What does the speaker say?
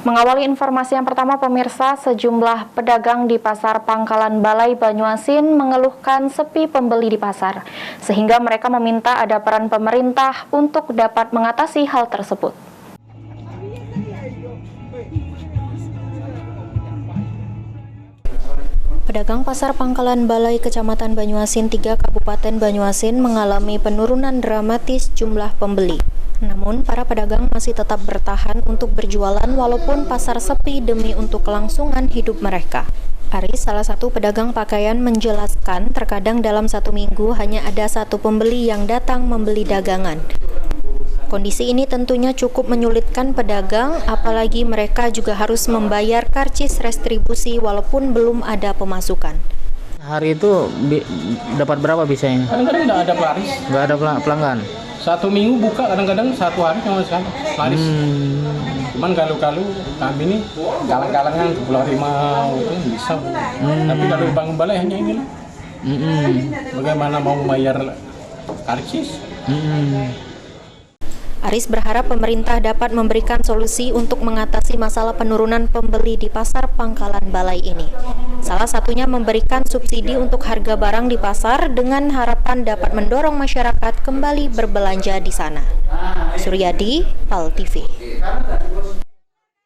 Mengawali informasi yang pertama, pemirsa, sejumlah pedagang di Pasar Pangkalan Balai Banyuasin mengeluhkan sepi pembeli di pasar, sehingga mereka meminta ada peran pemerintah untuk dapat mengatasi hal tersebut. Pedagang Pasar Pangkalan Balai Kecamatan Banyuasin 3 Kabupaten Banyuasin mengalami penurunan dramatis jumlah pembeli. Namun, para pedagang masih tetap bertahan untuk berjualan walaupun pasar sepi demi untuk kelangsungan hidup mereka. Aris, salah satu pedagang pakaian, menjelaskan terkadang dalam satu minggu hanya ada satu pembeli yang datang membeli dagangan. Kondisi ini tentunya cukup menyulitkan pedagang, apalagi mereka juga harus membayar karcis restribusi walaupun belum ada pemasukan. Hari itu dapat berapa biasanya? Kadang-kadang nggak ada pelaris. Nggak ada pelanggan? Satu minggu buka, kadang-kadang satu hari cuma sekali pelaris. Cuman kalau kami ini galang-galangan ke Pulau Rimau itu bisa. Tapi kalau Bank Balai hanya ini. Bagaimana mau bayar karcis? Aris berharap pemerintah dapat memberikan solusi untuk mengatasi masalah penurunan pembeli di Pasar Pangkalan Balai ini. Salah satunya memberikan subsidi untuk harga barang di pasar dengan harapan dapat mendorong masyarakat kembali berbelanja di sana. Suryadi, PAL TV.